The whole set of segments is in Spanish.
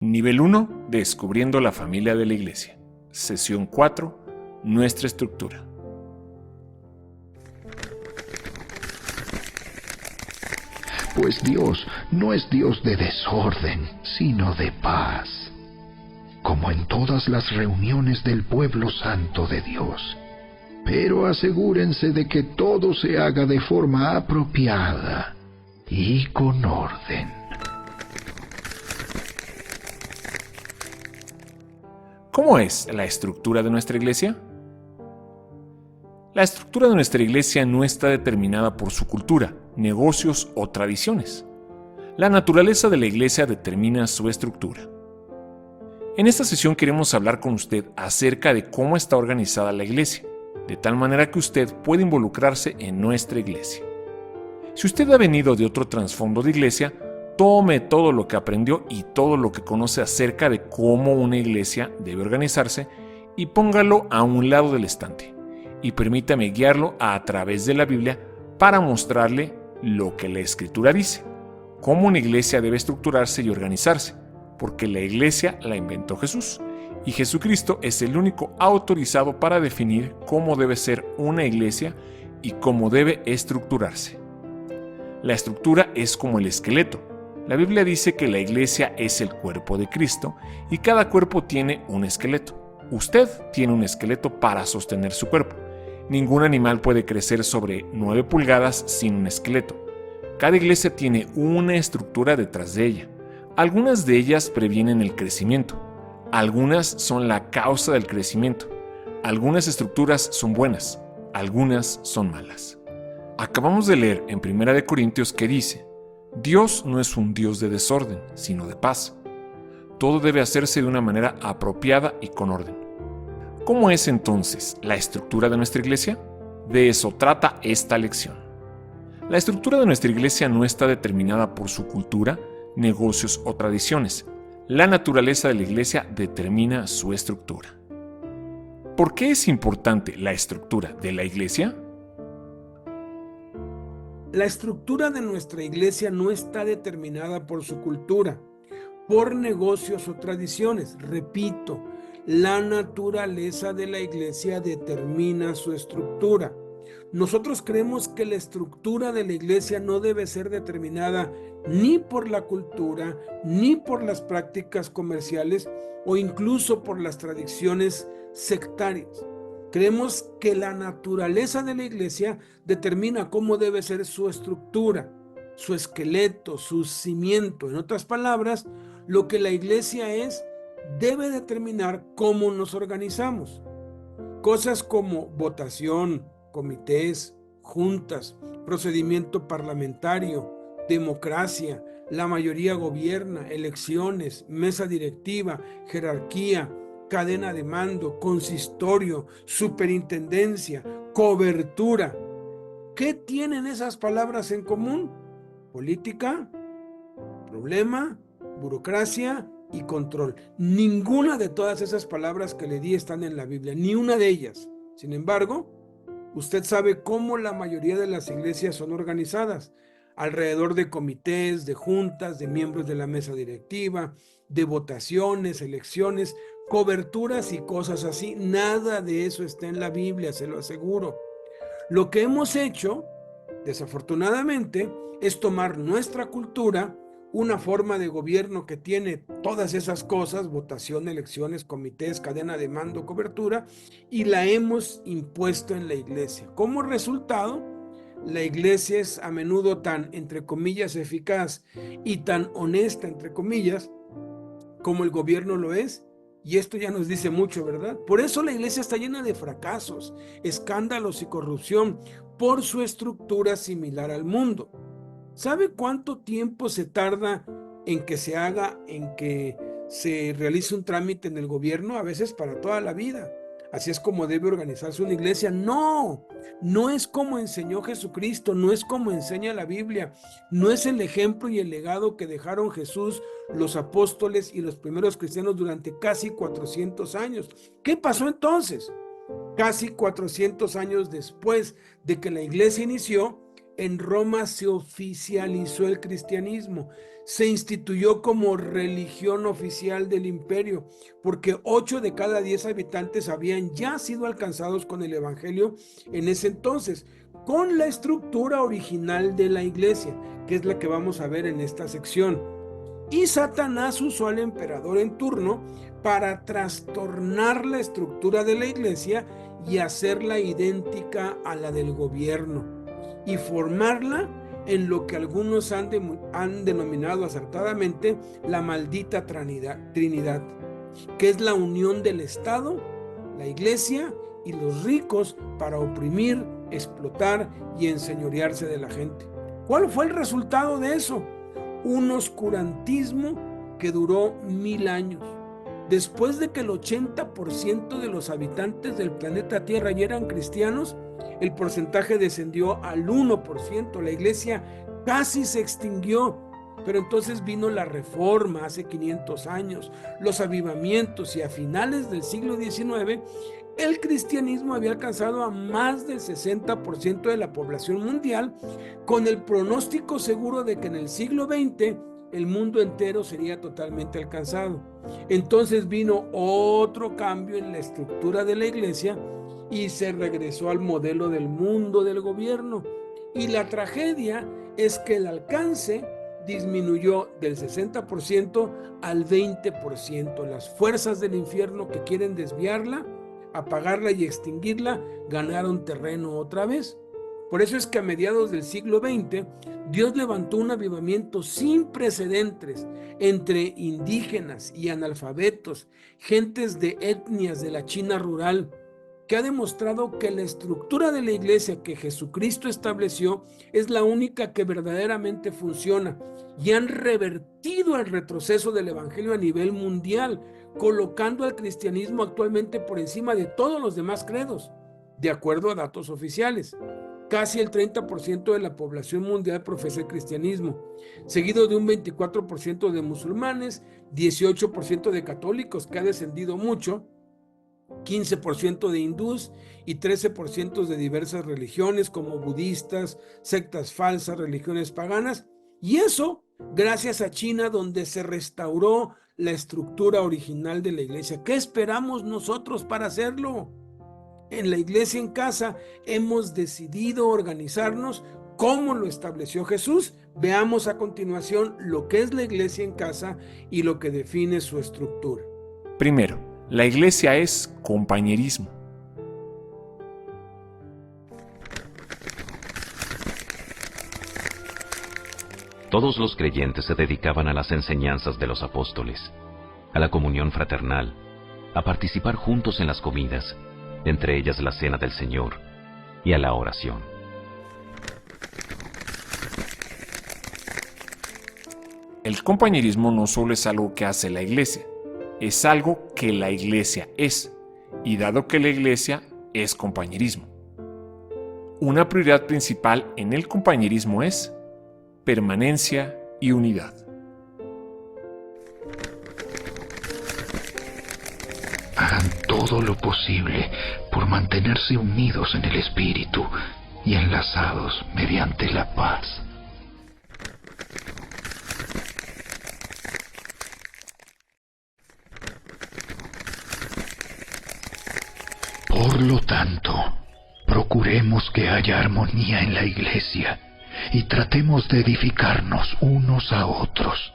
Nivel 1. Descubriendo la familia de la Iglesia. Sesión 4. Nuestra estructura. Pues Dios no es Dios de desorden, sino de paz, como en todas las reuniones del pueblo santo de Dios. Pero asegúrense de que todo se haga de forma apropiada y con orden. ¿Cómo es la estructura de nuestra iglesia? La estructura de nuestra iglesia no está determinada por su cultura, negocios o tradiciones. La naturaleza de la iglesia determina su estructura. En esta sesión queremos hablar con usted acerca de cómo está organizada la iglesia, de tal manera que usted pueda involucrarse en nuestra iglesia. Si usted ha venido de otro trasfondo de iglesia, tome todo lo que aprendió y todo lo que conoce acerca de cómo una iglesia debe organizarse y póngalo a un lado del estante. Y permítame guiarlo a través de la Biblia para mostrarle lo que la Escritura dice, cómo una iglesia debe estructurarse y organizarse, porque la iglesia la inventó Jesús, y Jesucristo es el único autorizado para definir cómo debe ser una iglesia y cómo debe estructurarse. La estructura es como el esqueleto. La Biblia dice que la iglesia es el cuerpo de Cristo y cada cuerpo tiene un esqueleto. Usted tiene un esqueleto para sostener su cuerpo. Ningún animal puede crecer sobre 9 pulgadas sin un esqueleto. Cada iglesia tiene una estructura detrás de ella. Algunas de ellas previenen el crecimiento. Algunas son la causa del crecimiento. Algunas estructuras son buenas. Algunas son malas. Acabamos de leer en 1 Corintios que dice: Dios no es un Dios de desorden, sino de paz. Todo debe hacerse de una manera apropiada y con orden. ¿Cómo es entonces la estructura de nuestra iglesia? De eso trata esta lección. La estructura de nuestra iglesia no está determinada por su cultura, negocios o tradiciones. La naturaleza de la iglesia determina su estructura. ¿Por qué es importante la estructura de la iglesia? La estructura de nuestra iglesia no está determinada por su cultura, por negocios o tradiciones. Repito, la naturaleza de la iglesia determina su estructura. Nosotros creemos que la estructura de la iglesia no debe ser determinada ni por la cultura, ni por las prácticas comerciales o incluso por las tradiciones sectarias. Creemos que la naturaleza de la iglesia determina cómo debe ser su estructura, su esqueleto, su cimiento. En otras palabras, lo que la iglesia es debe determinar cómo nos organizamos. Cosas como votación, comités, juntas, procedimiento parlamentario, democracia, la mayoría gobierna, elecciones, mesa directiva, jerarquía, cadena de mando, consistorio, superintendencia, cobertura. ¿Qué tienen esas palabras en común? Política, problema, burocracia y control. Ninguna de todas esas palabras que le di están en la Biblia, ni una de ellas. Sin embargo, usted sabe cómo la mayoría de las iglesias son organizadas, alrededor de comités, de juntas, de miembros de la mesa directiva, de votaciones, elecciones, coberturas y cosas así. Nada de eso está en la Biblia, se lo aseguro. Lo que hemos hecho, desafortunadamente, es tomar nuestra cultura, una forma de gobierno que tiene todas esas cosas, votación, elecciones, comités, cadena de mando, cobertura, y la hemos impuesto en la iglesia. Como resultado, la iglesia es a menudo tan, entre comillas, eficaz y tan honesta, entre comillas, como el gobierno lo es. Y esto ya nos dice mucho, ¿verdad? Por eso la iglesia está llena de fracasos, escándalos y corrupción, por su estructura similar al mundo. ¿Sabe cuánto tiempo se tarda en que se realice un trámite en el gobierno? A veces para toda la vida. Así es como debe organizarse una iglesia. No, no es como enseñó Jesucristo, no es como enseña la Biblia, no es el ejemplo y el legado que dejaron Jesús, los apóstoles y los primeros cristianos durante casi 400 años. ¿Qué pasó entonces? Casi 400 años después de que la iglesia inició, en Roma se oficializó el cristianismo, se instituyó como religión oficial del imperio, porque 8 de cada 10 habitantes habían ya sido alcanzados con el evangelio en ese entonces, con la estructura original de la iglesia, que es la que vamos a ver en esta sección. Y Satanás usó al emperador en turno para trastornar la estructura de la iglesia y hacerla idéntica a la del gobierno y formarla en lo que algunos han denominado acertadamente la maldita Trinidad, que es la unión del Estado, la iglesia y los ricos para oprimir, explotar y enseñorearse de la gente. ¿Cuál fue el resultado de eso? Un oscurantismo que duró 1000 años. Después de que el 80% de los habitantes del planeta Tierra ya eran cristianos, el porcentaje descendió al 1%. La iglesia casi se extinguió. Pero entonces vino la Reforma hace 500 años, los avivamientos, y a finales del siglo XIX, el cristianismo había alcanzado a más del 60% de la población mundial, con el pronóstico seguro de que en el siglo XX el mundo entero sería totalmente alcanzado. Entonces vino otro cambio en la estructura de la iglesia y se regresó al modelo del mundo del gobierno. Y la tragedia es que el alcance disminuyó del 60% al 20%. Las fuerzas del infierno que quieren desviarla, apagarla y extinguirla, ganaron terreno otra vez. Por eso es que a mediados del siglo XX, Dios levantó un avivamiento sin precedentes entre indígenas y analfabetos, gentes de etnias de la China rural, que ha demostrado que la estructura de la iglesia que Jesucristo estableció es la única que verdaderamente funciona, y han revertido el retroceso del evangelio a nivel mundial, colocando al cristianismo actualmente por encima de todos los demás credos, de acuerdo a datos oficiales. Casi el 30% de la población mundial profesa el cristianismo, seguido de un 24% de musulmanes, 18% de católicos, que ha descendido mucho, 15% de hindús y 13% de diversas religiones como budistas, sectas falsas, religiones paganas. Y eso gracias a China, donde se restauró la estructura original de la iglesia. ¿Qué esperamos nosotros para hacerlo? En la iglesia en casa hemos decidido organizarnos como lo estableció Jesús. Veamos a continuación lo que es la iglesia en casa y lo que define su estructura. Primero, la iglesia es compañerismo. Todos los creyentes se dedicaban a las enseñanzas de los apóstoles, a la comunión fraternal, a participar juntos en las comidas, entre ellas la cena del Señor, y a la oración. El compañerismo no solo es algo que hace la iglesia, es algo que la iglesia es, y dado que la iglesia es compañerismo. Una prioridad principal en el compañerismo es permanencia y unidad. Hagan todo lo posible por mantenerse unidos en el Espíritu y enlazados mediante la paz. Por lo tanto, procuremos que haya armonía en la iglesia y tratemos de edificarnos unos a otros.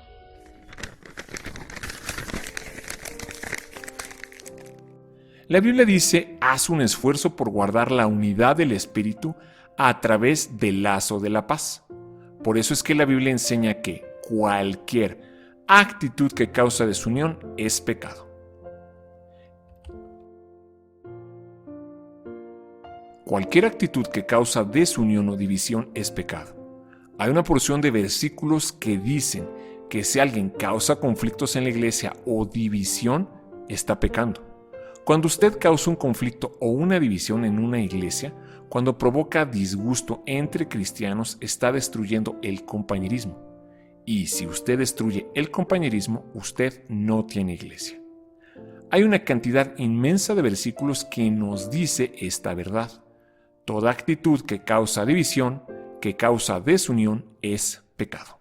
La Biblia dice: haz un esfuerzo por guardar la unidad del Espíritu a través del lazo de la paz. Por eso es que la Biblia enseña que cualquier actitud que causa desunión es pecado. Cualquier actitud que causa desunión o división es pecado. Hay una porción de versículos que dicen que si alguien causa conflictos en la iglesia o división, está pecando. Cuando usted causa un conflicto o una división en una iglesia, cuando provoca disgusto entre cristianos, está destruyendo el compañerismo. Y si usted destruye el compañerismo, usted no tiene iglesia. Hay una cantidad inmensa de versículos que nos dice esta verdad. Toda actitud que causa división que causa desunión es pecado.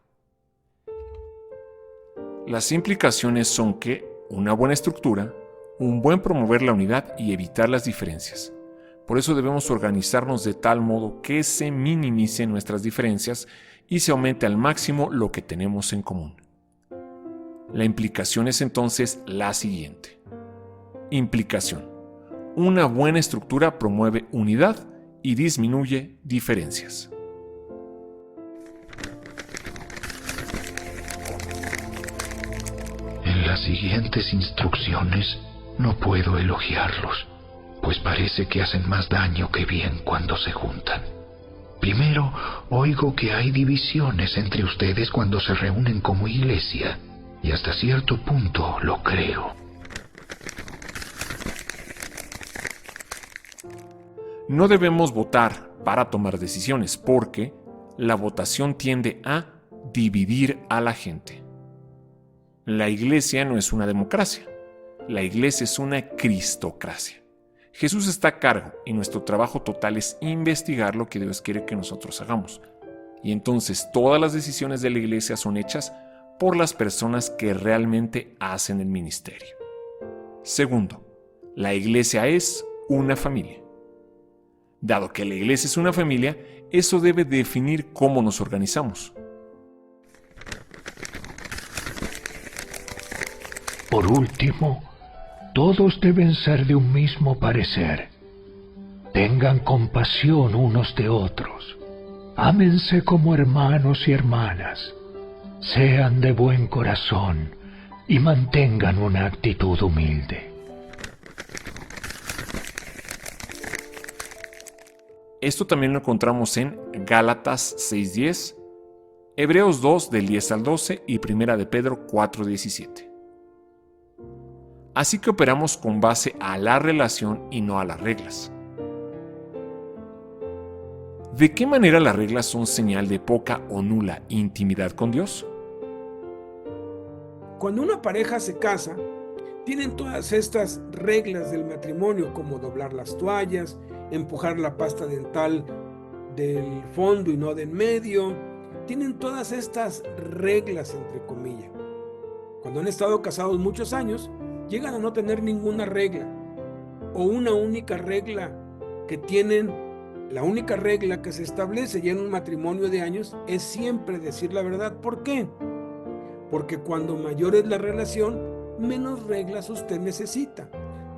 Las implicaciones son que una buena estructura, un buen promover la unidad y evitar las diferencias. Por eso debemos organizarnos de tal modo que se minimicen nuestras diferencias y se aumente al máximo lo que tenemos en común. La implicación es entonces la siguiente. Implicación. Una buena estructura promueve unidad y disminuye diferencias. En las siguientes instrucciones no puedo elogiarlos, pues parece que hacen más daño que bien cuando se juntan. Primero, oigo que hay divisiones entre ustedes cuando se reúnen como iglesia, y hasta cierto punto lo creo. No debemos votar para tomar decisiones porque la votación tiende a dividir a la gente. La iglesia no es una democracia, la iglesia es una cristocracia. Jesús está a cargo y nuestro trabajo total es investigar lo que Dios quiere que nosotros hagamos. Y entonces todas las decisiones de la iglesia son hechas por las personas que realmente hacen el ministerio. Segundo, la iglesia es una familia. Dado que la iglesia es una familia, eso debe definir cómo nos organizamos. Por último, todos deben ser de un mismo parecer. Tengan compasión unos de otros. Ámense como hermanos y hermanas. Sean de buen corazón y mantengan una actitud humilde. Esto también lo encontramos en Gálatas 6:10, Hebreos 2 del 10 al 12 y 1 de Pedro 4:17. Así que operamos con base a la relación y no a las reglas. ¿De qué manera las reglas son señal de poca o nula intimidad con Dios? Cuando una pareja se casa, tienen todas estas reglas del matrimonio, como doblar las toallas, empujar la pasta dental del fondo y no del medio. Tienen todas estas reglas, entre comillas. Cuando han estado casados muchos años, llegan a no tener ninguna regla, o una única regla que tienen. La única regla que se establece ya en un matrimonio de años es siempre decir la verdad. ¿Por qué? Porque cuando mayor es la relación, menos reglas usted necesita.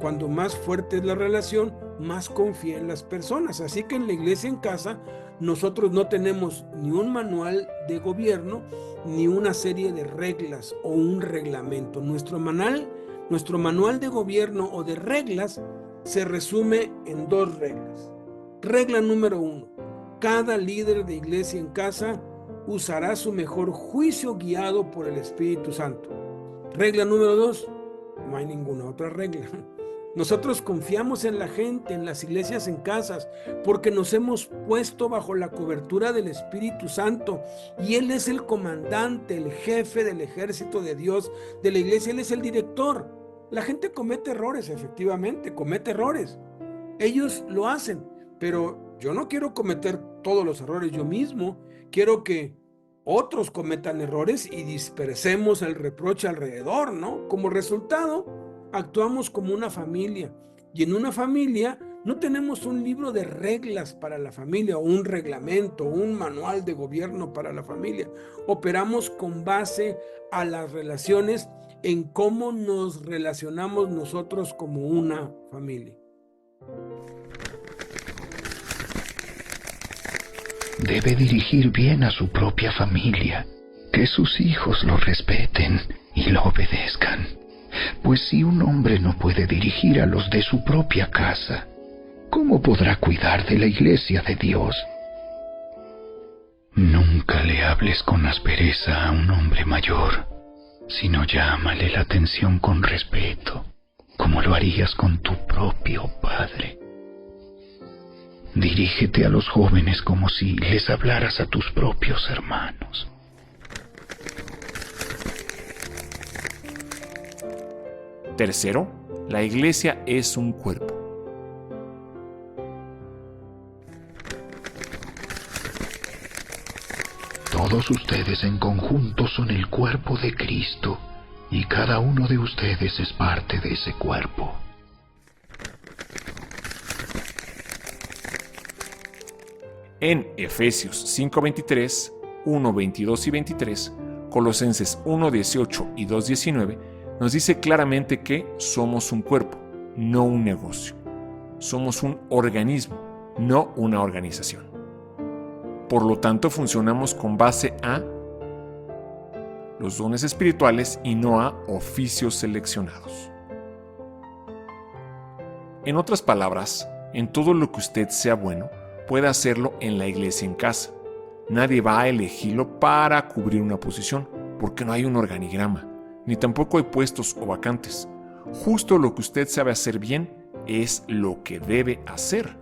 Cuando más fuerte es la relación, más confía en las personas. Así que en la iglesia en casa, nosotros no tenemos ni un manual de gobierno, ni una serie de reglas o un reglamento. Nuestro manual de gobierno o de reglas se resume en 2 reglas. Regla número 1. Cada líder de iglesia en casa usará su mejor juicio guiado por el Espíritu Santo. Regla número 2. No hay ninguna otra regla. Nosotros confiamos en la gente, en las iglesias en casas, porque nos hemos puesto bajo la cobertura del Espíritu Santo y Él es el comandante, el jefe del ejército de Dios, de la iglesia. Él es el director. La gente comete errores, efectivamente, comete errores. Ellos lo hacen, pero yo no quiero cometer todos los errores yo mismo. Quiero que otros cometan errores y dispersemos el reproche alrededor, ¿no? Como resultado, actuamos como una familia, y en una familia no tenemos un libro de reglas para la familia, o un reglamento, o un manual de gobierno para la familia. Operamos con base a las relaciones, en cómo nos relacionamos nosotros como una familia. Debe dirigir bien a su propia familia, que sus hijos lo respeten y lo obedezcan. Pues si un hombre no puede dirigir a los de su propia casa, ¿cómo podrá cuidar de la iglesia de Dios? Nunca le hables con aspereza a un hombre mayor, sino llámale la atención con respeto, como lo harías con tu propio padre. Dirígete a los jóvenes como si les hablaras a tus propios hermanos. Tercero, la iglesia es un cuerpo. todos ustedes en conjunto son el cuerpo de Cristo, y cada uno de ustedes es parte de ese cuerpo. En Efesios 5:23, 1:22 y 23, Colosenses 1:18 y 2:19, nos dice claramente que somos un cuerpo, no un negocio. Somos un organismo, no una organización. Por lo tanto, funcionamos con base a los dones espirituales y no a oficios seleccionados. En otras palabras, en todo lo que usted sea bueno, puede hacerlo en la iglesia en casa. Nadie va a elegirlo para cubrir una posición, porque no hay un organigrama, ni tampoco hay puestos o vacantes. Justo lo que usted sabe hacer bien es lo que debe hacer.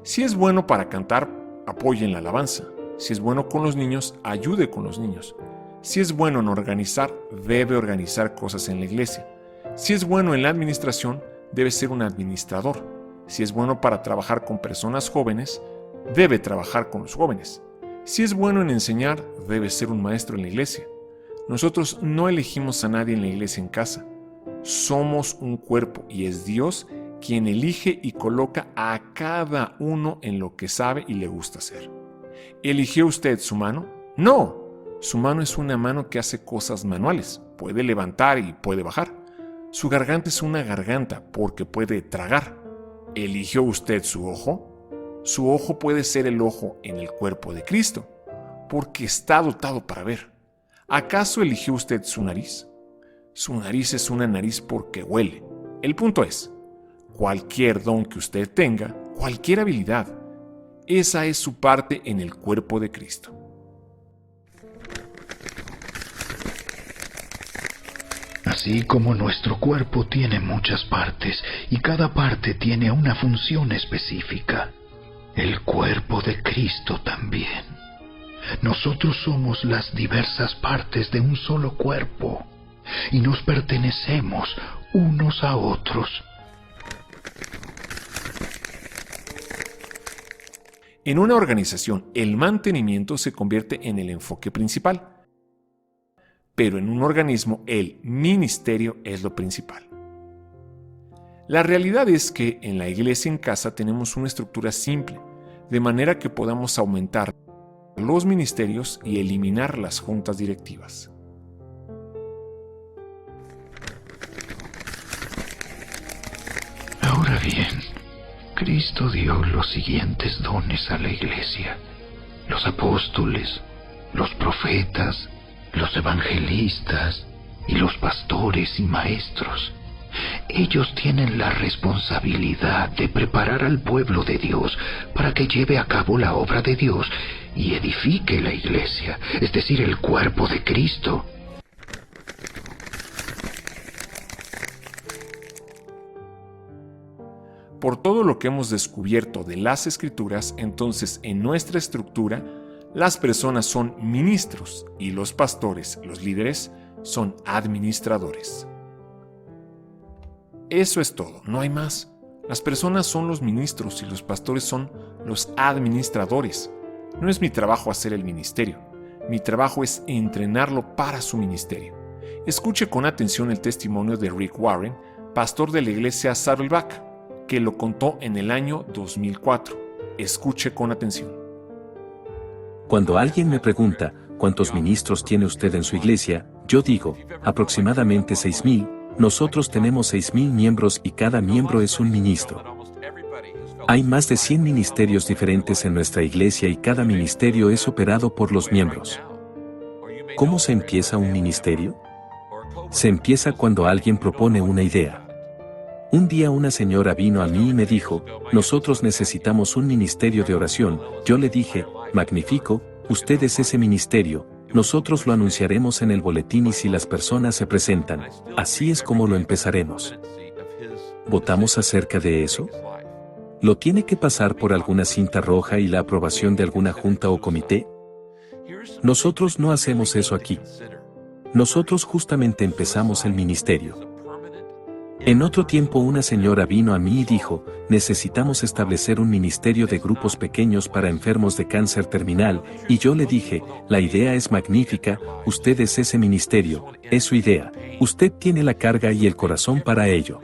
Si es bueno para cantar, apoye en la alabanza. Si es bueno con los niños, ayude con los niños. Si es bueno en organizar, debe organizar cosas en la iglesia. Si es bueno en la administración, debe ser un administrador. Si es bueno para trabajar con personas jóvenes, debe trabajar con los jóvenes. Si es bueno en enseñar, debe ser un maestro en la iglesia. Nosotros no elegimos a nadie en la iglesia en casa. Somos un cuerpo y es Dios quien elige y coloca a cada uno en lo que sabe y le gusta hacer. ¿Eligió usted su mano? No. Su mano es una mano que hace cosas manuales. Puede levantar y puede bajar. Su garganta es una garganta porque puede tragar. ¿Eligió usted su ojo? Su ojo puede ser el ojo en el cuerpo de Cristo, porque está dotado para ver. ¿Acaso eligió usted su nariz? Su nariz es una nariz porque huele. El punto es, cualquier don que usted tenga, cualquier habilidad, esa es su parte en el cuerpo de Cristo. Así como nuestro cuerpo tiene muchas partes y cada parte tiene una función específica, el cuerpo de Cristo también. Nosotros somos las diversas partes de un solo cuerpo y nos pertenecemos unos a otros. En una organización, el mantenimiento se convierte en el enfoque principal. Pero en un organismo el ministerio es lo principal. La realidad es que en la iglesia en casa tenemos una estructura simple, de manera que podamos aumentar los ministerios y eliminar las juntas directivas. Ahora bien, Cristo dio los siguientes dones a la iglesia: los apóstoles, los profetas, los evangelistas y los pastores y maestros. Ellos tienen la responsabilidad de preparar al pueblo de Dios para que lleve a cabo la obra de Dios y edifique la iglesia, es decir, el cuerpo de Cristo. Por todo lo que hemos descubierto de las Escrituras, entonces en nuestra estructura, las personas son ministros y los pastores, los líderes, son administradores. Eso es todo, no hay más. Las personas son los ministros y los pastores son los administradores. No es mi trabajo hacer el ministerio. Mi trabajo es entrenarlo para su ministerio. Escuche con atención el testimonio de Rick Warren, pastor de la iglesia Saddleback, que lo contó en el año 2004. Escuche con atención. Cuando alguien me pregunta, ¿cuántos ministros tiene usted en su iglesia?, yo digo, aproximadamente 6,000. Nosotros tenemos 6,000 miembros y cada miembro es un ministro. Hay más de 100 ministerios diferentes en nuestra iglesia y cada ministerio es operado por los miembros. ¿Cómo se empieza un ministerio? Se empieza cuando alguien propone una idea. Un día una señora vino a mí y me dijo, nosotros necesitamos un ministerio de oración. Yo le dije, magnífico, usted es ese ministerio, nosotros lo anunciaremos en el boletín y si las personas se presentan, así es como lo empezaremos. ¿Votamos acerca de eso? ¿Lo tiene que pasar por alguna cinta roja y la aprobación de alguna junta o comité? Nosotros no hacemos eso aquí. Nosotros justamente empezamos el ministerio. En otro tiempo una señora vino a mí y dijo, necesitamos establecer un ministerio de grupos pequeños para enfermos de cáncer terminal, y yo le dije, la idea es magnífica, usted es ese ministerio, es su idea, usted tiene la carga y el corazón para ello.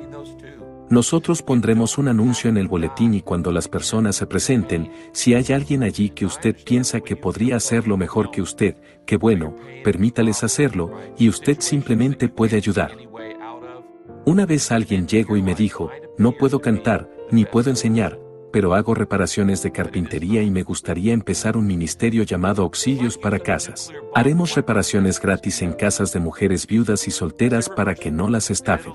Nosotros pondremos un anuncio en el boletín y cuando las personas se presenten, si hay alguien allí que usted piensa que podría hacerlo mejor que usted, que bueno, permítales hacerlo, y usted simplemente puede ayudar. Una vez alguien llegó y me dijo, no puedo cantar, ni puedo enseñar, pero hago reparaciones de carpintería y me gustaría empezar un ministerio llamado Auxilios para Casas. Haremos reparaciones gratis en casas de mujeres viudas y solteras para que no las estafen.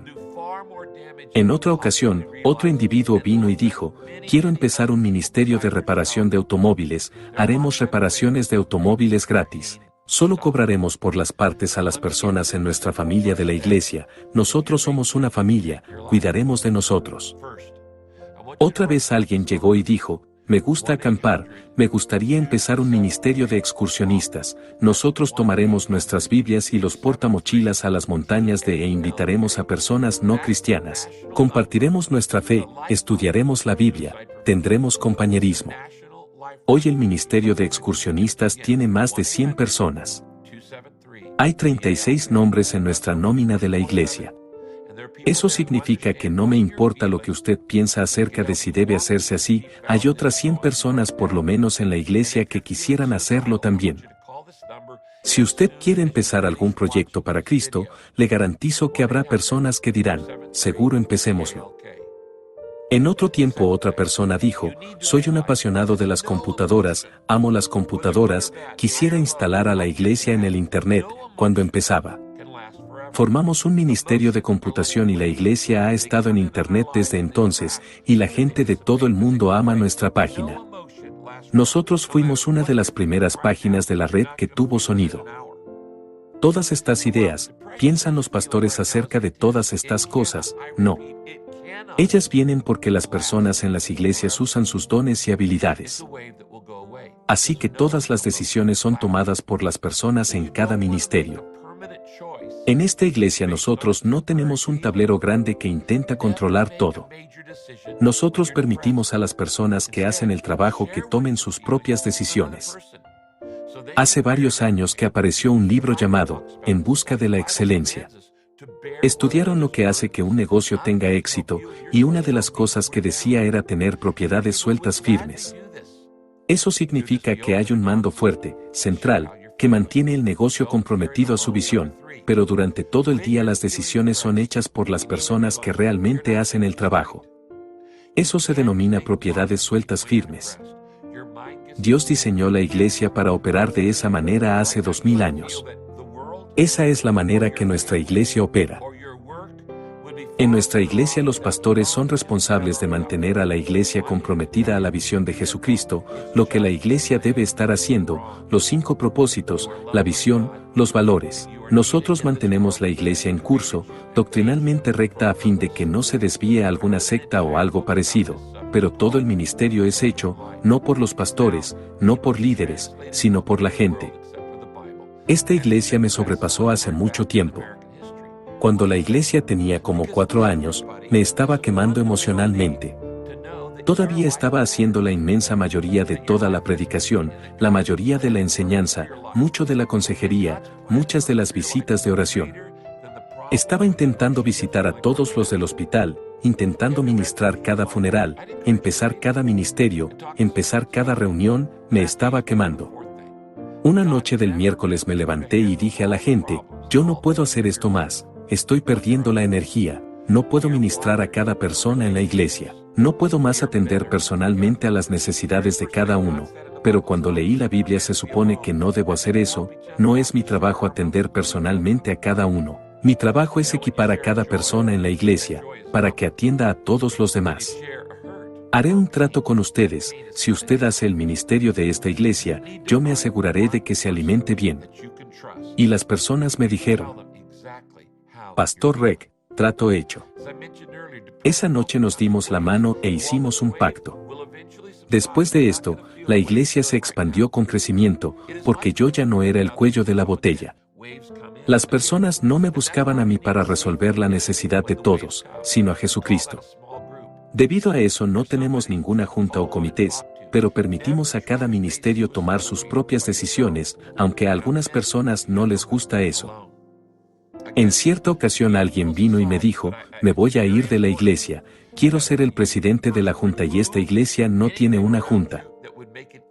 En otra ocasión, otro individuo vino y dijo, quiero empezar un ministerio de reparación de automóviles, haremos reparaciones de automóviles gratis. Solo cobraremos por las partes a las personas en nuestra familia de la iglesia, nosotros somos una familia, cuidaremos de nosotros. Otra vez alguien llegó y dijo, me gusta acampar, me gustaría empezar un ministerio de excursionistas, nosotros tomaremos nuestras Biblias y los portamochilas a las montañas e invitaremos a personas no cristianas, compartiremos nuestra fe, estudiaremos la Biblia, tendremos compañerismo. Hoy el ministerio de excursionistas tiene más de 100 personas. Hay 36 nombres en nuestra nómina de la iglesia. Eso significa que no me importa lo que usted piensa acerca de si debe hacerse así, hay otras 100 personas por lo menos en la iglesia que quisieran hacerlo también. Si usted quiere empezar algún proyecto para Cristo, le garantizo que habrá personas que dirán, seguro empecémoslo. En otro tiempo otra persona dijo, soy un apasionado de las computadoras, amo las computadoras, quisiera instalar a la iglesia en el Internet, cuando empezaba. Formamos un ministerio de computación y la iglesia ha estado en Internet desde entonces, y la gente de todo el mundo ama nuestra página. Nosotros fuimos una de las primeras páginas de la red que tuvo sonido. Todas estas ideas, ¿piensan los pastores acerca de todas estas cosas? No. Ellas vienen porque las personas en las iglesias usan sus dones y habilidades. Así que todas las decisiones son tomadas por las personas en cada ministerio. En esta iglesia nosotros no tenemos un tablero grande que intenta controlar todo. Nosotros permitimos a las personas que hacen el trabajo que tomen sus propias decisiones. Hace varios años que apareció un libro llamado En busca de la excelencia. Estudiaron lo que hace que un negocio tenga éxito, y una de las cosas que decía era tener propiedades sueltas firmes. Eso significa que hay un mando fuerte, central, que mantiene el negocio comprometido a su visión, pero durante todo el día las decisiones son hechas por las personas que realmente hacen el trabajo. Eso se denomina propiedades sueltas firmes. Dios diseñó la iglesia para operar de esa manera hace 2000 años. Esa es la manera que nuestra iglesia opera. En nuestra iglesia los pastores son responsables de mantener a la iglesia comprometida a la visión de Jesucristo, lo que la iglesia debe estar haciendo, los 5 propósitos, la visión, los valores. Nosotros mantenemos la iglesia en curso, doctrinalmente recta a fin de que no se desvíe a alguna secta o algo parecido, pero todo el ministerio es hecho, no por los pastores, no por líderes, sino por la gente. Esta iglesia me sobrepasó hace mucho tiempo. Cuando la iglesia tenía como 4 años, me estaba quemando emocionalmente. Todavía estaba haciendo la inmensa mayoría de toda la predicación, la mayoría de la enseñanza, mucho de la consejería, muchas de las visitas de oración. Estaba intentando visitar a todos los del hospital, intentando ministrar cada funeral, empezar cada ministerio, empezar cada reunión, me estaba quemando. Una noche del miércoles me levanté y dije a la gente, yo no puedo hacer esto más. Estoy perdiendo la energía, no puedo ministrar a cada persona en la iglesia, no puedo más atender personalmente a las necesidades de cada uno, pero cuando leí la Biblia se supone que no debo hacer eso, no es mi trabajo atender personalmente a cada uno, mi trabajo es equipar a cada persona en la iglesia, para que atienda a todos los demás. Haré un trato con ustedes, si usted hace el ministerio de esta iglesia, yo me aseguraré de que se alimente bien. Y las personas me dijeron, Pastor Rick, trato hecho. Esa noche nos dimos la mano e hicimos un pacto. Después de esto, la iglesia se expandió con crecimiento, porque yo ya no era el cuello de la botella. Las personas no me buscaban a mí para resolver la necesidad de todos, sino a Jesucristo. Debido a eso no tenemos ninguna junta o comités, pero permitimos a cada ministerio tomar sus propias decisiones, aunque a algunas personas no les gusta eso. En cierta ocasión alguien vino y me dijo, me voy a ir de la iglesia, quiero ser el presidente de la junta y esta iglesia no tiene una junta.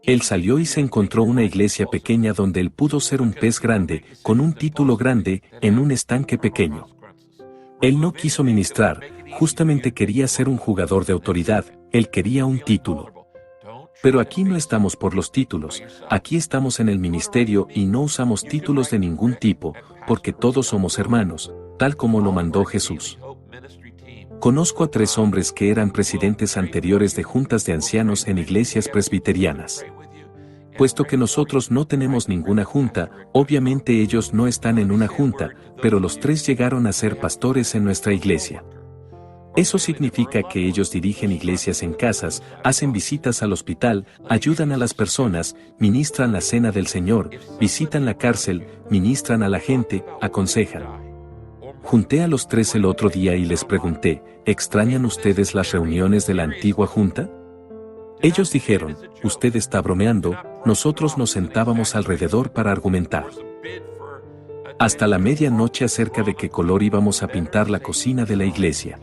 Él salió y se encontró una iglesia pequeña donde él pudo ser un pez grande, con un título grande, en un estanque pequeño. Él no quiso ministrar, justamente quería ser un jugador de autoridad, él quería un título. Pero aquí no estamos por los títulos, aquí estamos en el ministerio y no usamos títulos de ningún tipo, porque todos somos hermanos, tal como lo mandó Jesús. Conozco a 3 hombres que eran presidentes anteriores de juntas de ancianos en iglesias presbiterianas. Puesto que nosotros no tenemos ninguna junta, obviamente ellos no están en una junta, pero los 3 llegaron a ser pastores en nuestra iglesia. Eso significa que ellos dirigen iglesias en casas, hacen visitas al hospital, ayudan a las personas, ministran la cena del Señor, visitan la cárcel, ministran a la gente, aconsejan. Junté a los 3 el otro día y les pregunté, ¿extrañan ustedes las reuniones de la antigua junta? Ellos dijeron, usted está bromeando, nosotros nos sentábamos alrededor para argumentar. Hasta la medianoche acerca de qué color íbamos a pintar la cocina de la iglesia.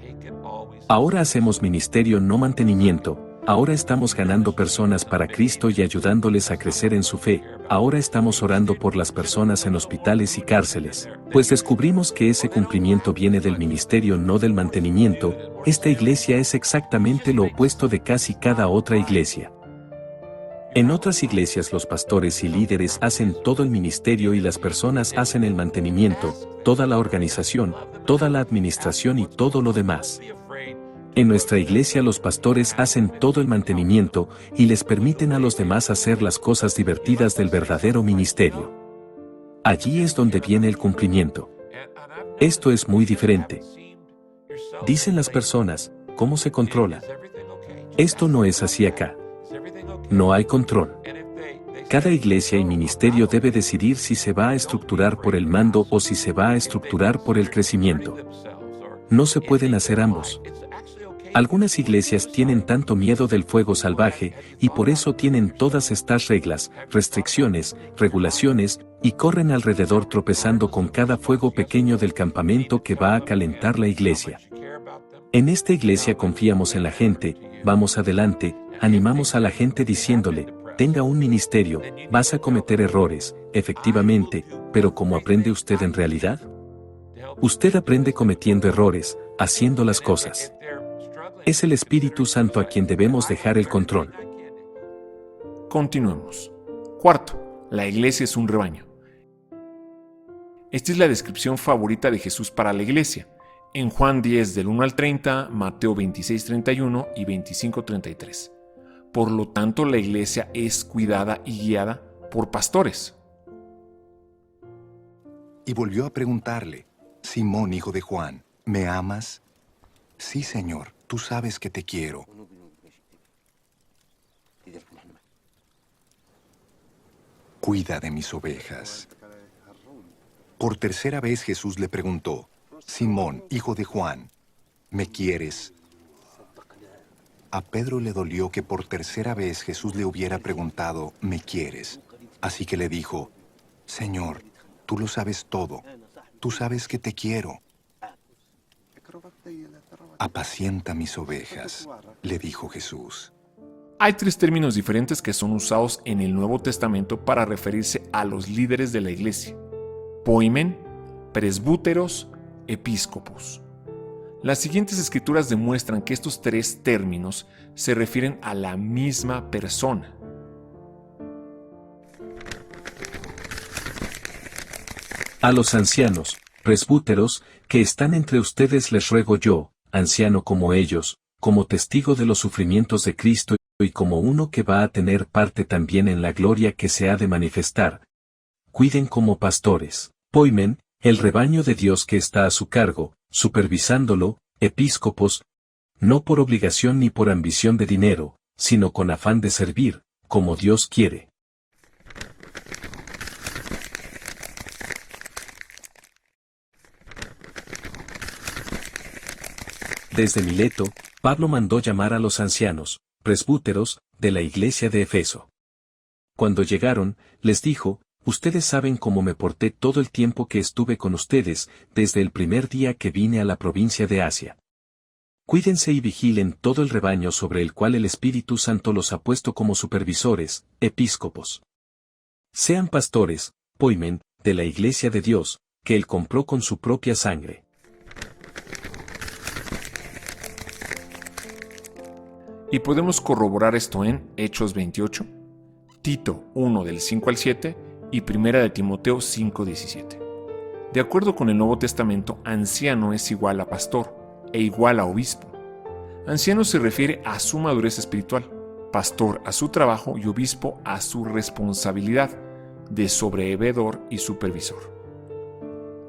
Ahora hacemos ministerio no mantenimiento, ahora estamos ganando personas para Cristo y ayudándoles a crecer en su fe, ahora estamos orando por las personas en hospitales y cárceles, pues descubrimos que ese cumplimiento viene del ministerio no del mantenimiento. Esta iglesia es exactamente lo opuesto de casi cada otra iglesia. En otras iglesias los pastores y líderes hacen todo el ministerio y las personas hacen el mantenimiento, toda la organización, toda la administración y todo lo demás. En nuestra iglesia los pastores hacen todo el mantenimiento y les permiten a los demás hacer las cosas divertidas del verdadero ministerio. Allí es donde viene el cumplimiento. Esto es muy diferente. Dicen las personas, ¿cómo se controla? Esto no es así acá. No hay control. Cada iglesia y ministerio debe decidir si se va a estructurar por el mando o si se va a estructurar por el crecimiento. No se pueden hacer ambos. Algunas iglesias tienen tanto miedo del fuego salvaje, y por eso tienen todas estas reglas, restricciones, regulaciones, y corren alrededor tropezando con cada fuego pequeño del campamento que va a calentar la iglesia. En esta iglesia confiamos en la gente, vamos adelante, animamos a la gente diciéndole, tenga un ministerio, vas a cometer errores, efectivamente, pero ¿cómo aprende usted en realidad? Usted aprende cometiendo errores, haciendo las cosas. Es el Espíritu Santo a quien debemos dejar el control. Continuemos. Cuarto, la iglesia es un rebaño. Esta es la descripción favorita de Jesús para la iglesia. En Juan 10 del 1 al 30, Mateo 26, 31 y 25, 33. Por lo tanto, la iglesia es cuidada y guiada por pastores. Y volvió a preguntarle, Simón, hijo de Juan, ¿me amas? Sí, Señor, tú sabes que te quiero. Cuida de mis ovejas. Por tercera vez Jesús le preguntó, Simón, hijo de Juan, ¿me quieres? A Pedro le dolió que por tercera vez Jesús le hubiera preguntado, ¿me quieres? Así que le dijo, Señor, tú lo sabes todo, tú sabes que te quiero. Apacienta mis ovejas, le dijo Jesús. Hay 3 términos diferentes que son usados en el Nuevo Testamento para referirse a los líderes de la iglesia: poimen, presbúteros, episcopos. Las siguientes escrituras demuestran que estos 3 términos se refieren a la misma persona. A los ancianos, presbúteros, que están entre ustedes les ruego yo, anciano como ellos, como testigo de los sufrimientos de Cristo y como uno que va a tener parte también en la gloria que se ha de manifestar. Cuiden como pastores, poimen, el rebaño de Dios que está a su cargo, supervisándolo, episcopos, no por obligación ni por ambición de dinero, sino con afán de servir, como Dios quiere. Desde Mileto, Pablo mandó llamar a los ancianos, presbúteros, de la iglesia de Efeso. Cuando llegaron, les dijo: ustedes saben cómo me porté todo el tiempo que estuve con ustedes, desde el primer día que vine a la provincia de Asia. Cuídense y vigilen todo el rebaño sobre el cual el Espíritu Santo los ha puesto como supervisores, episcopos. Sean pastores, poimen, de la iglesia de Dios, que él compró con su propia sangre. Y podemos corroborar esto en Hechos 28, Tito 1 del 5 al 7 y 1 de Timoteo 5, 17. De acuerdo con el Nuevo Testamento, anciano es igual a pastor e igual a obispo. Anciano se refiere a su madurez espiritual, pastor a su trabajo y obispo a su responsabilidad de sobreveedor y supervisor.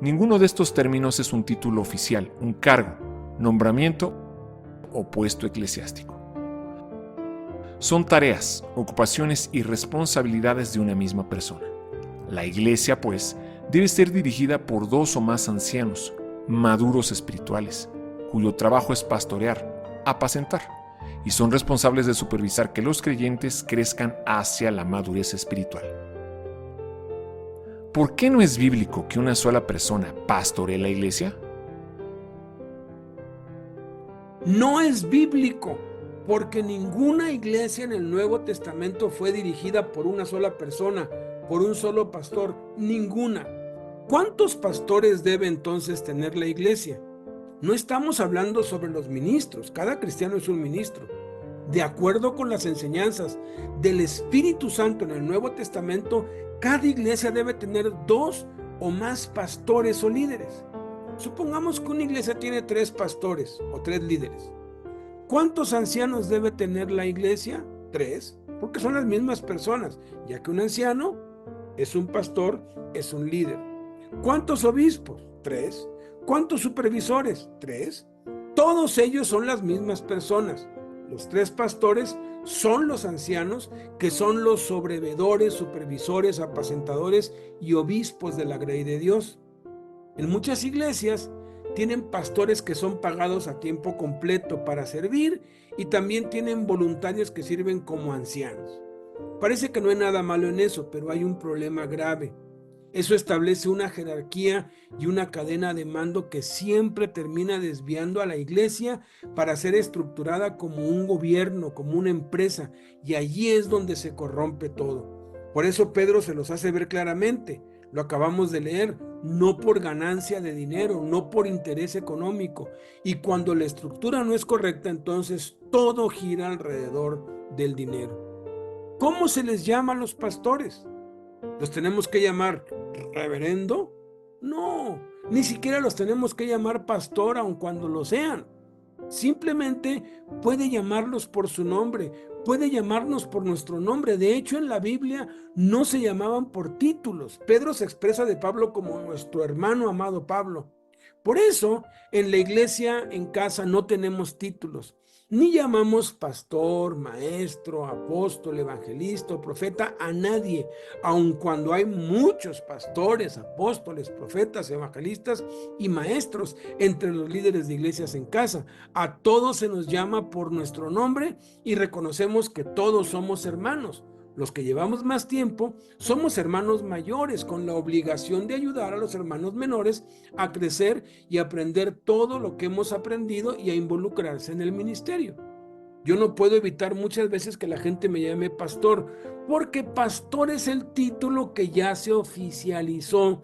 Ninguno de estos términos es un título oficial, un cargo, nombramiento o puesto eclesiástico. Son tareas, ocupaciones y responsabilidades de una misma persona. La iglesia, pues, debe ser dirigida por 2 o más ancianos, maduros espirituales, cuyo trabajo es pastorear, apacentar, y son responsables de supervisar que los creyentes crezcan hacia la madurez espiritual. ¿Por qué no es bíblico que una sola persona pastoree la iglesia? No es bíblico, porque ninguna iglesia en el Nuevo Testamento fue dirigida por una sola persona, por un solo pastor, ninguna. ¿Cuántos pastores debe entonces tener la iglesia? No estamos hablando sobre los ministros, cada cristiano es un ministro. De acuerdo con las enseñanzas del Espíritu Santo en el Nuevo Testamento, cada iglesia debe tener 2 o más pastores o líderes. Supongamos que una iglesia tiene 3 pastores o 3 líderes. ¿Cuántos ancianos debe tener la iglesia? 3, porque son las mismas personas, ya que un anciano es un pastor, es un líder. ¿Cuántos obispos? 3. ¿Cuántos supervisores? 3. Todos ellos son las mismas personas. Los 3 pastores son los ancianos, que son los sobreveedores, supervisores, apacentadores y obispos de la grey de Dios. En muchas iglesias tienen pastores que son pagados a tiempo completo para servir y también tienen voluntarios que sirven como ancianos. Parece que no hay nada malo en eso, pero hay un problema grave. Eso establece una jerarquía y una cadena de mando que siempre termina desviando a la iglesia para ser estructurada como un gobierno, como una empresa, y allí es donde se corrompe todo. Por eso Pedro se los hace ver claramente, lo acabamos de leer, no por ganancia de dinero, no por interés económico, y cuando la estructura no es correcta, entonces todo gira alrededor del dinero. ¿Cómo se les llama a los pastores? ¿Los tenemos que llamar reverendo? No, ni siquiera los tenemos que llamar pastor aun cuando lo sean. Simplemente puede llamarlos por su nombre, puede llamarnos por nuestro nombre. De hecho, en la Biblia no se llamaban por títulos. Pedro se expresa de Pablo como nuestro hermano amado Pablo. Por eso, en la iglesia, en casa, no tenemos títulos. Ni llamamos pastor, maestro, apóstol, evangelista o profeta a nadie, aun cuando hay muchos pastores, apóstoles, profetas, evangelistas y maestros entre los líderes de iglesias en casa. A todos se nos llama por nuestro nombre y reconocemos que todos somos hermanos. Los que llevamos más tiempo somos hermanos mayores con la obligación de ayudar a los hermanos menores a crecer y aprender todo lo que hemos aprendido y a involucrarse en el ministerio. Yo no puedo evitar muchas veces que la gente me llame pastor, porque pastor es el título que ya se oficializó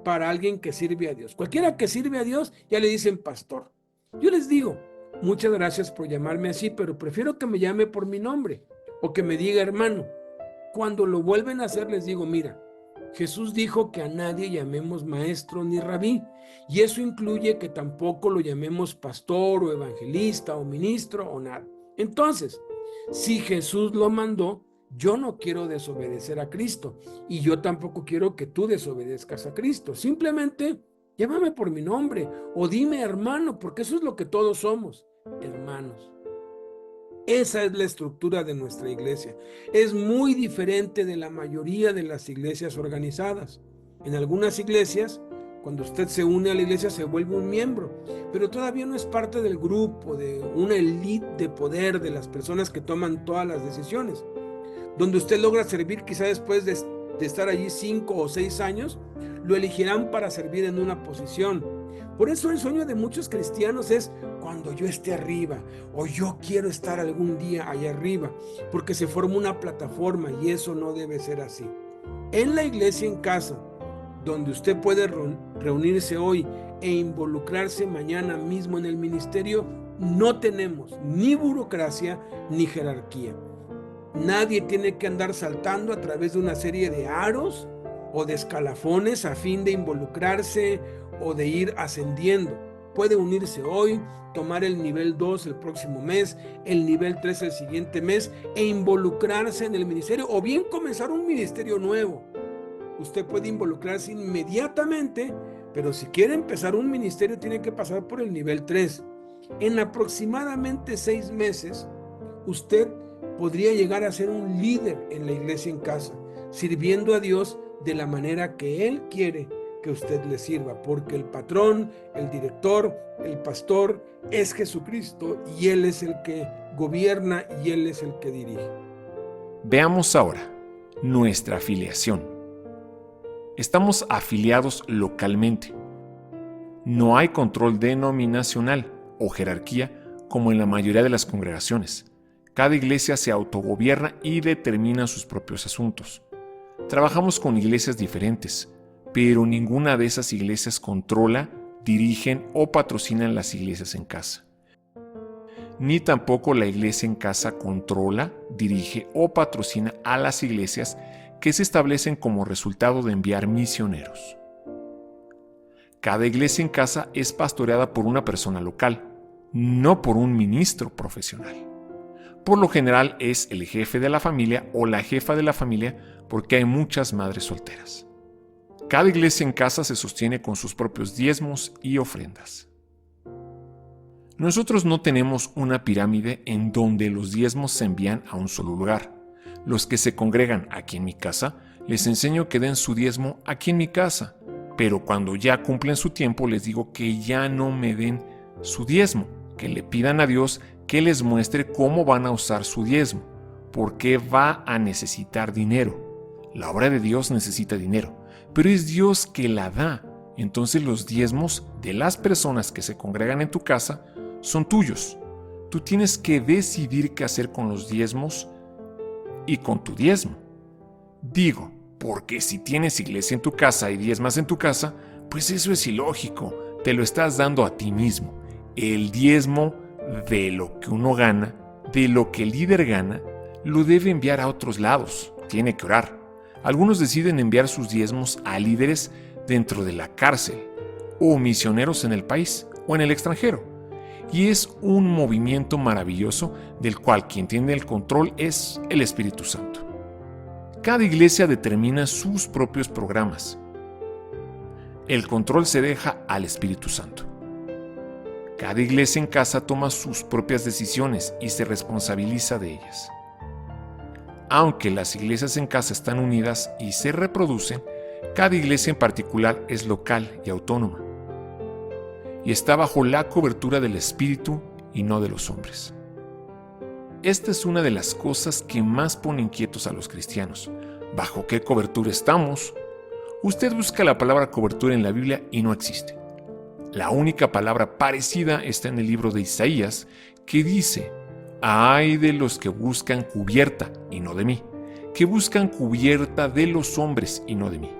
para alguien que sirve a Dios. Cualquiera que sirve a Dios ya le dicen pastor. Yo les digo, muchas gracias por llamarme así, pero prefiero que me llame por mi nombre o que me diga hermano. Cuando lo vuelven a hacer les digo, mira, Jesús dijo que a nadie llamemos maestro ni rabí, y eso incluye que tampoco lo llamemos pastor o evangelista o ministro o nada. Entonces, si Jesús lo mandó, yo no quiero desobedecer a Cristo, y yo tampoco quiero que tú desobedezcas a Cristo. Simplemente llámame por mi nombre o dime hermano, porque eso es lo que todos somos, hermanos. Esa es la estructura de nuestra iglesia. Es muy diferente de la mayoría de las iglesias organizadas. En algunas iglesias, Cuando usted se une a la iglesia se vuelve un miembro, pero todavía no es parte del grupo, de una élite de poder, de las personas que toman todas las decisiones. Donde usted logra servir, quizá después de estar allí 5 o 6 años, lo elegirán para servir en una posición. Por eso el sueño de muchos cristianos es cuando yo esté arriba, o yo quiero estar algún día allá arriba, porque se forma una plataforma y eso no debe ser así. En la iglesia en casa, donde usted puede reunirse hoy e involucrarse mañana mismo en el ministerio, no tenemos ni burocracia ni jerarquía. Nadie tiene que andar saltando a través de una serie de aros o de escalafones a fin de involucrarse o de ir ascendiendo. Puede unirse hoy, tomar el nivel 2 el próximo mes, el nivel 3 el siguiente mes e involucrarse en el ministerio, o bien comenzar un ministerio nuevo. Usted puede involucrarse inmediatamente, pero si quiere empezar un ministerio tiene que pasar por el nivel 3. En aproximadamente 6 meses, usted podría llegar a ser un líder en la iglesia en casa, sirviendo a Dios de la manera que Él quiere que usted le sirva, porque el patrón, el director, el pastor es Jesucristo y Él es el que gobierna y Él es el que dirige. Veamos ahora nuestra afiliación. Estamos afiliados localmente. No hay control denominacional o jerarquía como en la mayoría de las congregaciones. Cada iglesia se autogobierna y determina sus propios asuntos. Trabajamos con iglesias diferentes, pero ninguna de esas iglesias controla, dirigen o patrocinan las iglesias en casa. Ni tampoco la iglesia en casa controla, dirige o patrocina a las iglesias que se establecen como resultado de enviar misioneros. Cada iglesia en casa es pastoreada por una persona local, no por un ministro profesional. Por lo general es el jefe de la familia o la jefa de la familia, porque hay muchas madres solteras. Cada iglesia en casa se sostiene con sus propios diezmos y ofrendas. Nosotros no tenemos una pirámide en donde los diezmos se envían a un solo lugar. Los que se congregan aquí en mi casa, les enseño que den su diezmo aquí en mi casa, pero cuando ya cumplen su tiempo les digo que ya no me den su diezmo, que le pidan a Dios que les muestre cómo van a usar su diezmo, porque va a necesitar dinero. La obra de Dios necesita dinero, pero es Dios que la da. Entonces los diezmos de las personas que se congregan en tu casa son tuyos. Tú tienes que decidir qué hacer con los diezmos y con tu diezmo. Digo, porque si tienes iglesia en tu casa y diezmas en tu casa, pues eso es ilógico, te lo estás dando a ti mismo. El diezmo de lo que uno gana, de lo que el líder gana, lo debe enviar a otros lados, tiene que orar. Algunos deciden enviar sus diezmos a líderes dentro de la cárcel, o misioneros en el país, o en el extranjero. Y es un movimiento maravilloso del cual quien tiene el control es el Espíritu Santo. Cada iglesia determina sus propios programas. El control se deja al Espíritu Santo. Cada iglesia en casa toma sus propias decisiones y se responsabiliza de ellas. Aunque las iglesias en casa están unidas y se reproducen, cada iglesia en particular es local y autónoma, y está bajo la cobertura del Espíritu y no de los hombres. Esta es una de las cosas que más pone inquietos a los cristianos. ¿Bajo qué cobertura estamos? Usted busca la palabra cobertura en la Biblia y no existe. La única palabra parecida está en el libro de Isaías, que dice: «Ay de los que buscan cubierta y no de mí, que buscan cubierta de los hombres y no de mí».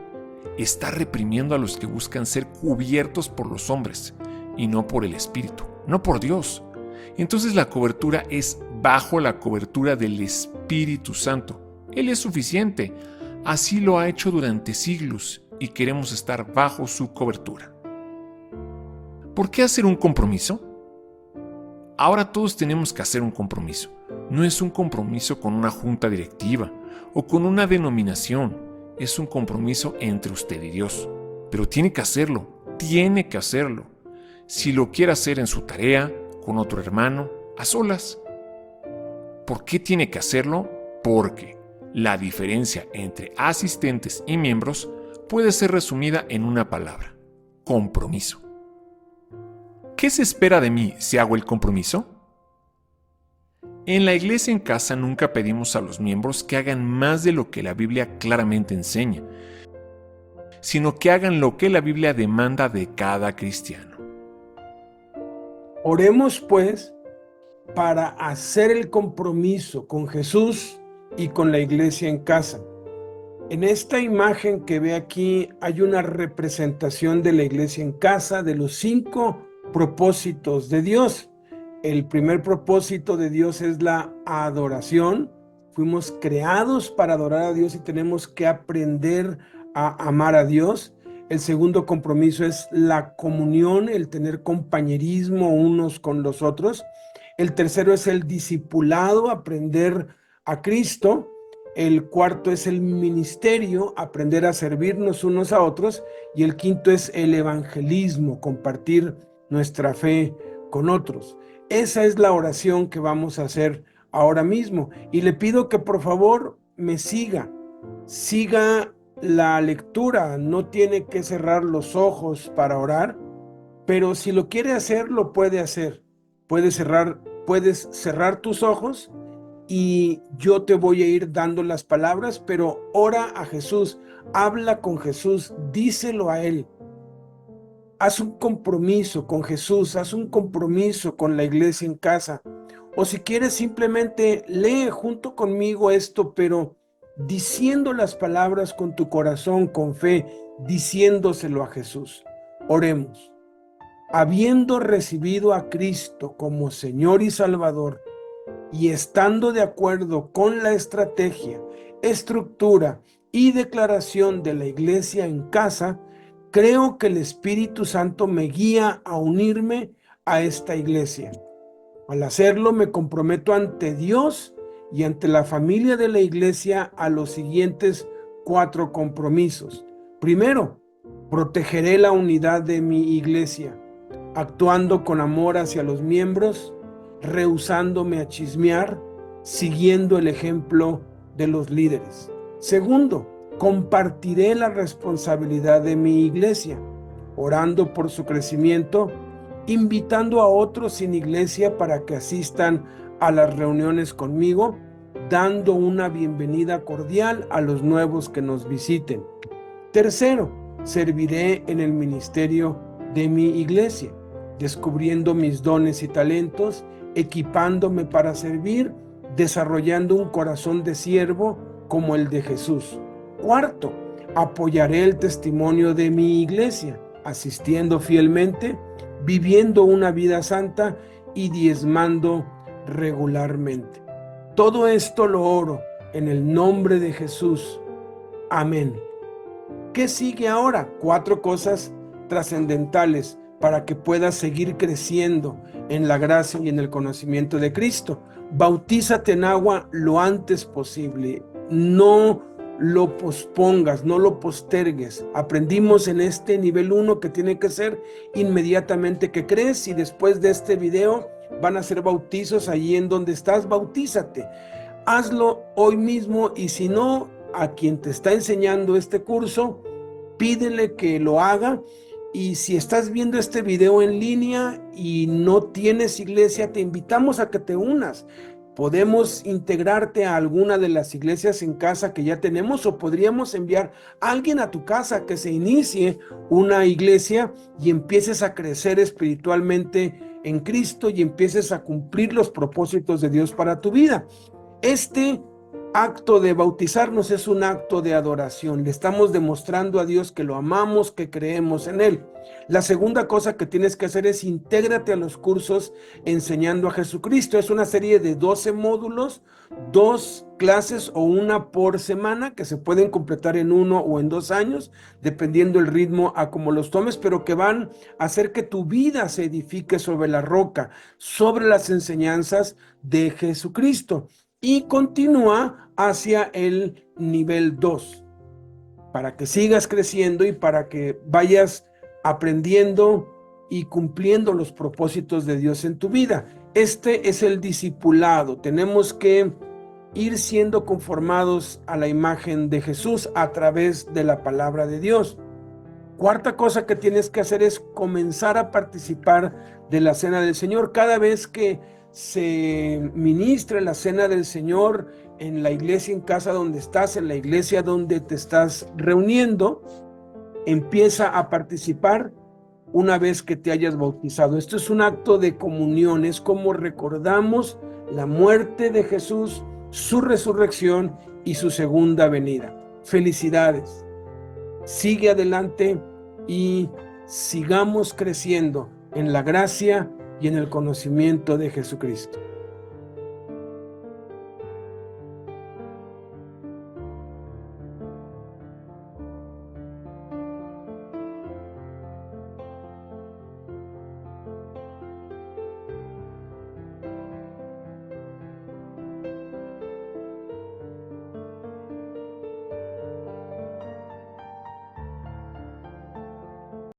Está reprimiendo a los que buscan ser cubiertos por los hombres y no por el Espíritu, no por Dios. Entonces la cobertura es bajo la cobertura del Espíritu Santo. Él es suficiente. Así lo ha hecho durante siglos y queremos estar bajo su cobertura. ¿Por qué hacer un compromiso? Ahora todos tenemos que hacer un compromiso. No es un compromiso con una junta directiva o con una denominación. Es un compromiso entre usted y Dios. Pero tiene que hacerlo. Si lo quiere hacer en su tarea, con otro hermano, a solas. ¿Por qué tiene que hacerlo? Porque la diferencia entre asistentes y miembros puede ser resumida en una palabra: compromiso. ¿Qué se espera de mí si hago el compromiso? En la iglesia en casa nunca pedimos a los miembros que hagan más de lo que la Biblia claramente enseña, sino que hagan lo que la Biblia demanda de cada cristiano. Oremos pues para hacer el compromiso con Jesús y con la iglesia en casa. En esta imagen que ve aquí hay una representación de la iglesia en casa, de los 5 propósitos de Dios. El primer propósito de Dios es la adoración. Fuimos creados para adorar a Dios y tenemos que aprender a amar a Dios. El segundo compromiso es la comunión, el tener compañerismo unos con los otros. El tercero es el discipulado, aprender a Cristo. El cuarto es el ministerio, aprender a servirnos unos a otros. Y el quinto es el evangelismo, compartir nuestra fe con otros. Esa es la oración que vamos a hacer ahora mismo. Y le pido que por favor me siga la lectura. No tiene que cerrar los ojos para orar, pero si lo quiere hacer, lo puede hacer. Puedes cerrar tus ojos y yo te voy a ir dando las palabras, pero ora a Jesús, habla con Jesús, díselo a Él. Haz un compromiso con Jesús, haz un compromiso con la iglesia en casa. O si quieres, simplemente lee junto conmigo esto, pero diciendo las palabras con tu corazón, con fe, diciéndoselo a Jesús. Oremos. Habiendo recibido a Cristo como Señor y Salvador, y estando de acuerdo con la estrategia, estructura y declaración de la iglesia en casa, creo que el Espíritu Santo me guía a unirme a esta iglesia. Al hacerlo, me comprometo ante Dios y ante la familia de la iglesia a los siguientes 4 compromisos. Primero, protegeré la unidad de mi iglesia, actuando con amor hacia los miembros, rehusándome a chismear, siguiendo el ejemplo de los líderes. Segundo, compartiré la responsabilidad de mi iglesia, orando por su crecimiento, invitando a otros sin iglesia para que asistan a las reuniones conmigo, dando una bienvenida cordial a los nuevos que nos visiten. Tercero, serviré en el ministerio de mi iglesia, descubriendo mis dones y talentos, equipándome para servir, desarrollando un corazón de siervo como el de Jesús. Cuarto, apoyaré el testimonio de mi iglesia, asistiendo fielmente, viviendo una vida santa y diezmando regularmente. Todo esto lo oro en el nombre de Jesús. Amén. ¿Qué sigue ahora? 4 cosas trascendentales para que puedas seguir creciendo en la gracia y en el conocimiento de Cristo. Bautízate en agua lo antes posible. No lo pospongas, no lo postergues. Aprendimos en este nivel 1 que tiene que ser inmediatamente que crees, y después de este video van a ser bautizos allí en donde estás. Bautízate. Hazlo hoy mismo, y si no, a quien te está enseñando este curso, pídele que lo haga. Y si estás viendo este video en línea y no tienes iglesia, te invitamos a que te unas. Podemos integrarte a alguna de las iglesias en casa que ya tenemos, o podríamos enviar a alguien a tu casa que se inicie una iglesia y empieces a crecer espiritualmente en Cristo y empieces a cumplir los propósitos de Dios para tu vida. Este acto de bautizarnos es un acto de adoración. Le estamos demostrando a Dios que lo amamos, que creemos en Él. La segunda cosa que tienes que hacer es intégrate a los cursos Enseñando a Jesucristo. Es una serie de 12 módulos, 2 clases o una por semana, que se pueden completar en 1 o en 2 años, dependiendo el ritmo a como los tomes, pero que van a hacer que tu vida se edifique sobre la roca, sobre las enseñanzas de Jesucristo. Y continúa hacia el nivel 2, para que sigas creciendo y para que vayas aprendiendo y cumpliendo los propósitos de Dios en tu vida. Este es el discipulado. Tenemos que ir siendo conformados a la imagen de Jesús a través de la palabra de Dios. cuarta cosa que tienes que hacer es comenzar a participar de la cena del Señor. Cada vez que se ministre la cena del Señor en la iglesia, en casa donde estás, en la iglesia donde te estás reuniendo, empieza a participar una vez que te hayas bautizado. Esto es un acto de comunión, es como recordamos la muerte de Jesús, su resurrección y su segunda venida. Felicidades. Sigue adelante y sigamos creciendo en la gracia y en el conocimiento de Jesucristo.